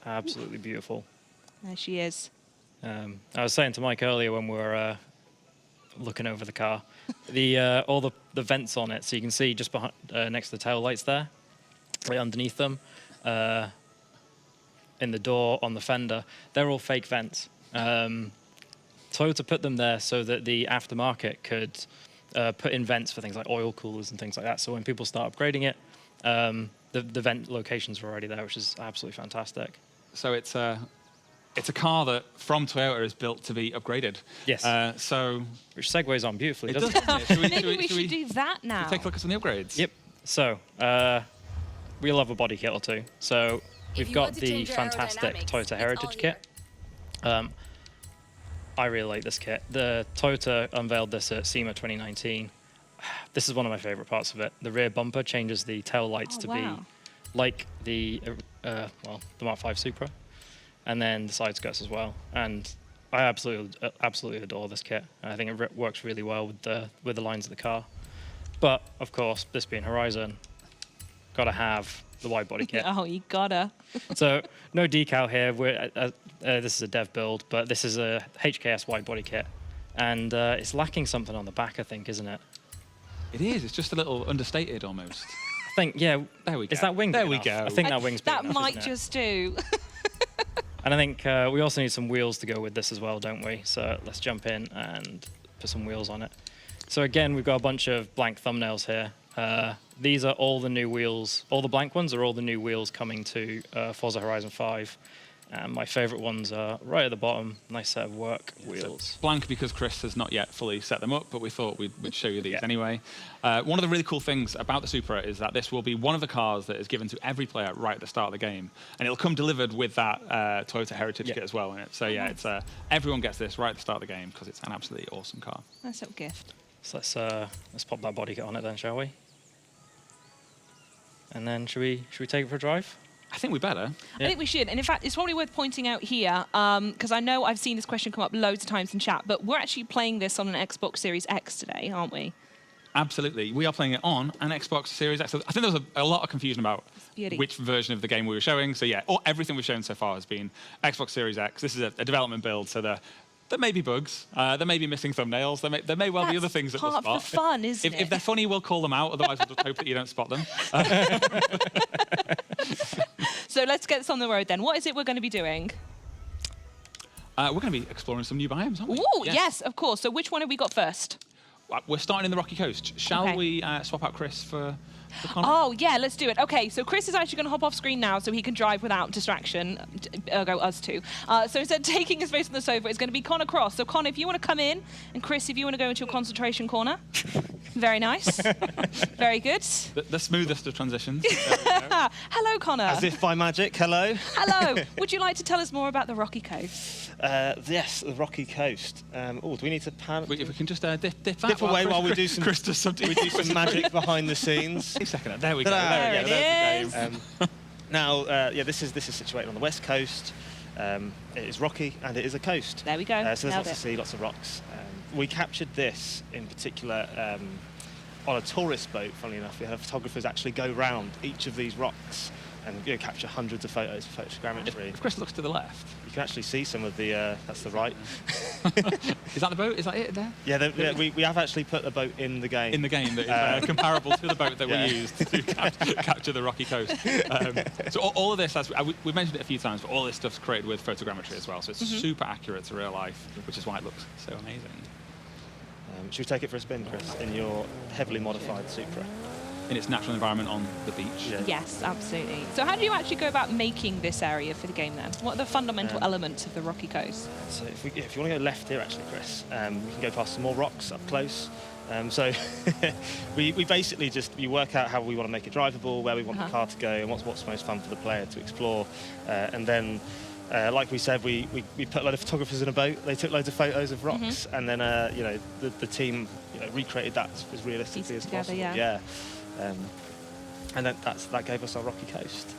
absolutely beautiful. There she is. I was saying to Mike earlier when we were looking over the car, all the vents on it, so you can see just behind, next to the tail lights there, right underneath them, in the door, on the fender, they're all fake vents. Toyota put them there so that the aftermarket could put in vents for things like oil coolers and things like that. So when people start upgrading it, the vent locations were already there, which is absolutely fantastic. So it's a car that from Toyota is built to be upgraded. Yes. Which segues on beautifully, doesn't it? Maybe we should do that now. Take a look at some of the upgrades. Yep. So we'll have a body kit or two. So we've got the fantastic Toyota Heritage kit. I really like this kit. The Toyota unveiled this at SEMA 2019. This is one of my favorite parts of it. The rear bumper changes the tail lights to be like the Mark V Supra, and then the side skirts as well. And I absolutely adore this kit. I think it works really well with the lines of the car. But of course, this being Horizon, gotta have the wide body kit. Oh, you gotta. So no decal here. This is a dev build, but this is a HKS wide body kit, and it's lacking something on the back, I think, isn't it? It is. It's just a little understated almost. I think, yeah. There we go. Is that wing? There we enough? go. I think that wing's big That enough, might isn't it? just do. And I think we also need some wheels to go with this as well, don't we? So let's jump in and put some wheels on it. So again, we've got a bunch of blank thumbnails here. These are all the new wheels. All the blank ones are all the new wheels coming to Forza Horizon 5. And my favorite ones are right at the bottom. Nice set of work wheels. So blank because Chris has not yet fully set them up, but we thought we'd show you these anyway. One of the really cool things about the Supra is that this will be one of the cars that is given to every player right at the start of the game. And it'll come delivered with that Toyota Heritage kit as well in it. So yeah, it's everyone gets this right at the start of the game because it's an absolutely awesome car. Nice little gift. So let's pop that body kit on it then, shall we? And then should we take it for a drive? I think we better. I think we should. And in fact, it's probably worth pointing out here, because I know I've seen this question come up loads of times in chat, but we're actually playing this on an Xbox Series X today, aren't we? Absolutely. We are playing it on an Xbox Series X. So I think there was a lot of confusion about which version of the game we were showing. So yeah, everything we've shown so far has been Xbox Series X. This is a development build, so there may be bugs. There may be missing thumbnails. There may well be other things that we'll spot. Part of the fun, isn't it? If they're funny, we'll call them out. Otherwise, we'll just hope that you don't spot them. So let's get this on the road then. What is it we're going to be doing? We're going to be exploring some new biomes, aren't we? Ooh, yes, of course. So which one have we got first? We're starting in the Rocky Coast. Shall we swap out Chris for Connor? Oh, yeah, let's do it. Okay, so Chris is actually going to hop off screen now so he can drive without distraction, ergo us two. So instead of taking his space on the sofa, it's going to be Connor Cross. So Connor, if you want to come in, and Chris, if you want to go into your concentration corner. Very nice. Very good. The smoothest of transitions. Hello, Connor. As if by magic, hello. Hello. Would you like to tell us more about the Rocky Coast? Yes, the Rocky Coast. Do we need to pan? If we can just dip away while we do some, Chris does some magic behind the scenes. Second, there we go. There it is. Now, this is situated on the west coast. It is rocky and it is a coast. There we go. So there's lots to see, lots of rocks. We captured this in particular on a tourist boat. Funnily enough, we had photographers actually go round each of these rocks and capture hundreds of photos for photogrammetry. If Chris looks to the left, you can actually see some of the. That's the right. Is that the boat? Is that it there? Yeah, we have actually put a boat in the game. In the game that is comparable to the boat that we used to capture the Rocky Coast. So all of this, we've mentioned it a few times, but all this stuff's created with photogrammetry as well. So it's super accurate to real life, which is why it looks so amazing. Should we take it for a spin, Chris, in your heavily modified Supra? In its natural environment on the beach. Yeah. Yes, absolutely. So how do you actually go about making this area for the game then? What are the fundamental elements of the Rocky Coast? So if you want to go left here, actually, Chris, we can go past some more rocks up close. So we basically we work out how we want to make it drivable, where we want the car to go, and what's most fun for the player to explore. And then, like we said, we put a load of photographers in a boat. They took loads of photos of rocks, and then the team recreated that as realistically as possible. Yeah. And then that gave us our Rocky Coast.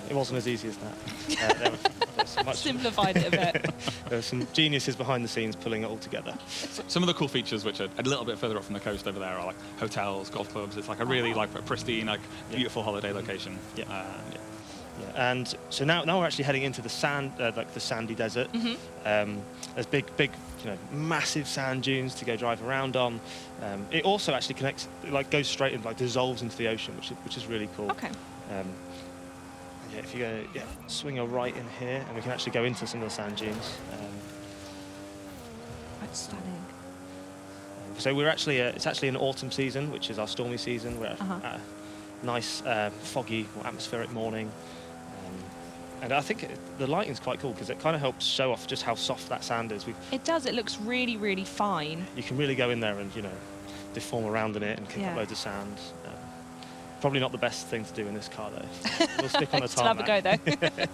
It wasn't as easy as that. There was simplified it a bit. There were some geniuses behind the scenes pulling it all together. Some of the cool features, which are a little bit further up from the coast over there, are like hotels, golf clubs. It's like a really pristine, beautiful holiday location. Yeah, and so now we're actually heading into the sand, like the sandy desert. There's big, massive sand dunes to go drive around on. It also actually connects, like goes straight and like dissolves into the ocean, which is really cool. Okay. Yeah, if you go, swing a right in here, and we can actually go into some of the sand dunes. That's stunning. So we're actually, it's actually an autumn season, which is our stormy season. We're at a nice, foggy, or atmospheric morning. And I think the lighting's quite cool because it kind of helps show off just how soft that sand is. It does. It looks really, really fine. You can really go in there and, deform around in it and kick up loads of sand. Probably not the best thing to do in this car, though. We'll stick on the Still have a tarmac. go, though.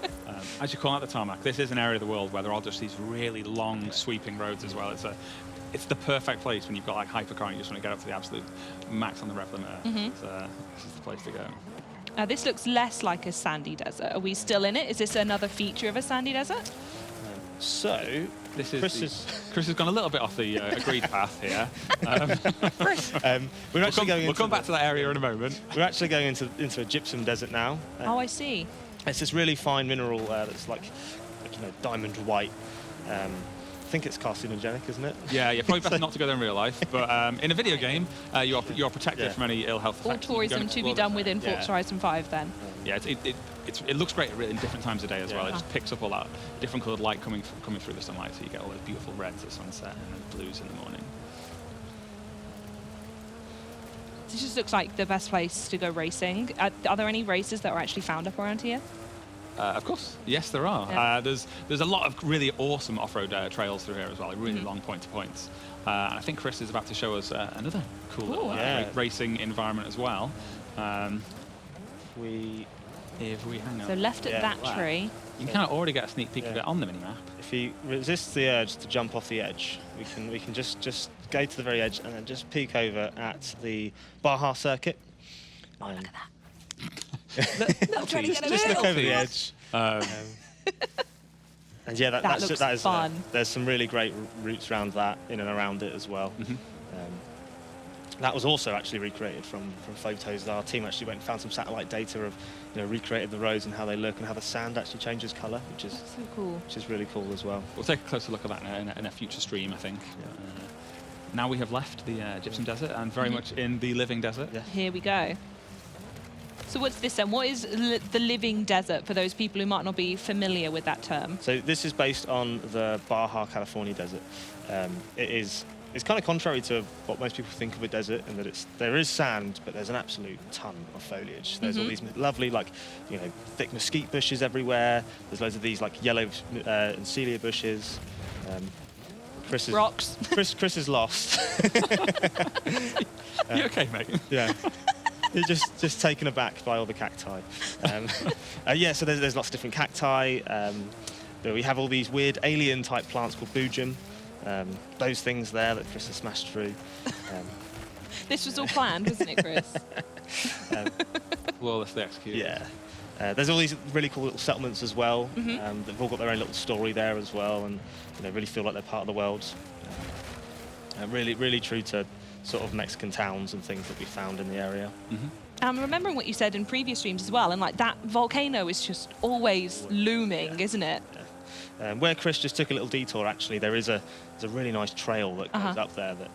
As you call out the tarmac, this is an area of the world where there are just these really long, sweeping roads as well. It's the perfect place when you've got like hypercar and you just want to get up to the absolute max on the rev limiter. This is the place to go. This looks less like a sandy desert. Are we still in it? Is this another feature of a sandy desert? So, Chris has gone a little bit off the agreed path here. We'll come back to that area in a moment. We're actually going into a gypsum desert now. Oh, I see. It's this really fine mineral that's like diamond white. I think it's carcinogenic, isn't it? Yeah, probably better not to go there in real life. But in a video game, you're protected from any ill health All effects. tourism to be done within Forza Horizon 5 then. Yeah, it looks great in different times of day as well. It just picks up all that different coloured light coming through the sunlight, so you get all those beautiful reds at sunset and then blues in the morning. This just looks like the best place to go racing. Are there any races that are actually found up around here? Of course, yes, there are. Yeah. There's a lot of really awesome off-road trails through here as well, like really long point-to-points. And I think Chris is about to show us another cool little racing environment as well. If we hang on. So left at that tree. You can kind of already get a sneak peek of it on the mini-map. If he resists the urge to jump off the edge, we can just go to the very edge and then just peek over at the Baja Circuit. Oh, look at that. I'm trying to get just look over the edge. And yeah, that is fun. There's some really great routes around that, in and around it as well. That was also actually recreated from photos. Our team actually went and found some satellite data of, recreated the roads and how they look and how the sand actually changes colour, which is so cool. Which is really cool as well. We'll take a closer look at that in a future stream, I think. Now we have left the Gypsum Desert and very much in the living desert. Yeah. Here we go. So what's this then? What is the living desert for those people who might not be familiar with that term? So this is based on the Baja California desert. It's kind of contrary to what most people think of a desert, in that there is sand, but there's an absolute ton of foliage. There's all these lovely, thick mesquite bushes everywhere. There's loads of these yellow and celia bushes. Rocks. Chris is lost. You okay, mate? Yeah. You're just taken aback by all the cacti. So there's lots of different cacti. We have all these weird alien-type plants called boojum. Those things there that Chris has smashed through. This was all planned, wasn't it, Chris? Flawlessly executed. Yeah. There's all these really cool little settlements as well. They've all got their own little story there as well, and really feel like they're part of the world. Really, really true to sort of Mexican towns and things that we found in the area. I'm remembering what you said in previous streams as well, and that volcano is just always looming, isn't it? Yeah. Where Chris just took a little detour, actually, there's a really nice trail that goes up there that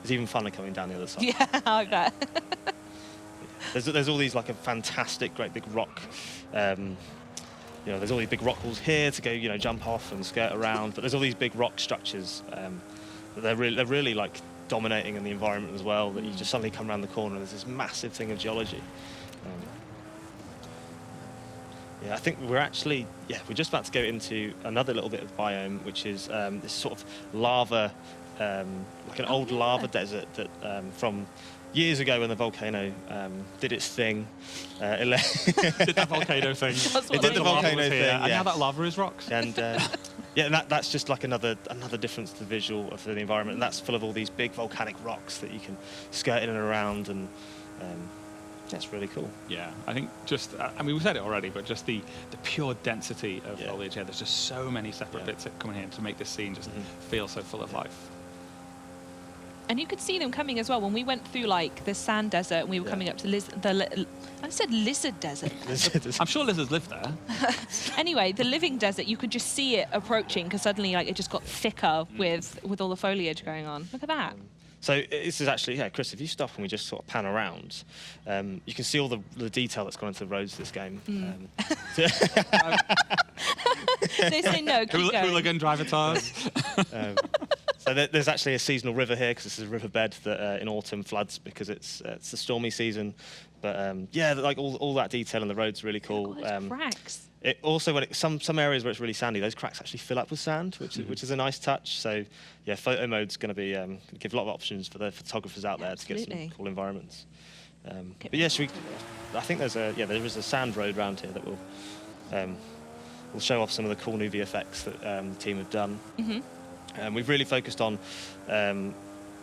is even funner coming down the other side. Yeah, I bet. There's all these a fantastic, great big rock. There's all these big rock walls here to go, jump off and skirt around. But there's all these big rock structures that they're really dominating in the environment as well. That you just suddenly come around the corner and there's this massive thing of geology. I think we're just about to go into another little bit of biome, which is this sort of lava, like an old lava desert that from years ago when the volcano did its thing. Did that volcano thing. It did the volcano thing, and now that lava is rocks. And that's just another difference to the visual of the environment. And that's full of all these big volcanic rocks that you can skirt in and around, and that's really cool. Yeah, I think we said it already, but just the pure density of foliage here. There's just so many separate bits that come in here to make this scene just feel so full of life. And you could see them coming as well. When we went through like the sand desert and we were coming up to I said lizard desert. I'm sure lizards live there. Anyway, the living desert, you could just see it approaching because suddenly like it just got thicker with all the foliage going on. Look at that. So this is actually, Chris, if you stop and we just sort of pan around, you can see all the detail that's gone into the roads of this game. They say no, keep going. Hooligan driver tires. So there's actually a seasonal river here because this is a riverbed that in autumn floods because it's the stormy season. But yeah, like all that detail in the road's really cool. Cracks. It also, when some areas where it's really sandy, those cracks actually fill up with sand, which is a nice touch. So yeah, photo mode's going to be give a lot of options for the photographers out there to get some cool environments. But yeah, I think there is a sand road around here that will show off some of the cool new VFX that the team have done. We've really focused on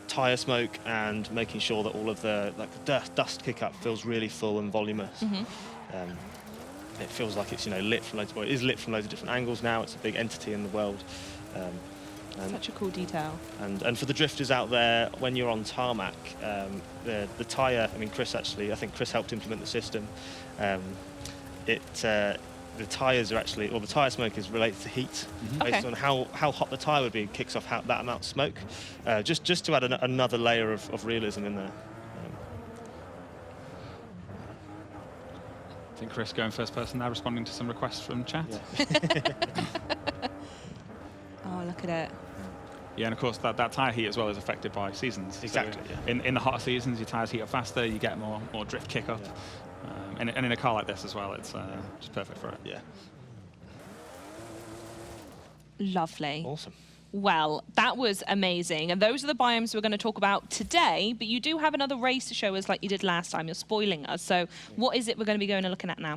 tyre smoke and making sure that all of the dust kick-up feels really full and voluminous. It feels like it's lit from loads. Well, it is lit from loads of different angles now. It's a big entity in the world. Such a cool detail. And for the drifters out there, when you're on tarmac, the tyre. I mean, I think Chris helped implement the system. The tyres are actually, the tyre smoke is related to heat, based on how hot the tyre would be, kicks off that amount of smoke, just to add another layer of realism in there. I think Chris going first person now, responding to some requests from chat. Oh, look at it. Yeah, and of course that tyre heat as well is affected by seasons. Exactly. So in the hotter seasons, your tyres heat up faster, you get more drift kick up. And in a car like this as well, it's just perfect for it. Yeah. Lovely. Awesome. Well, that was amazing. And those are the biomes we're going to talk about today. But you do have another race to show us like you did last time. You're spoiling us. So what is it we're going to be going and looking at now?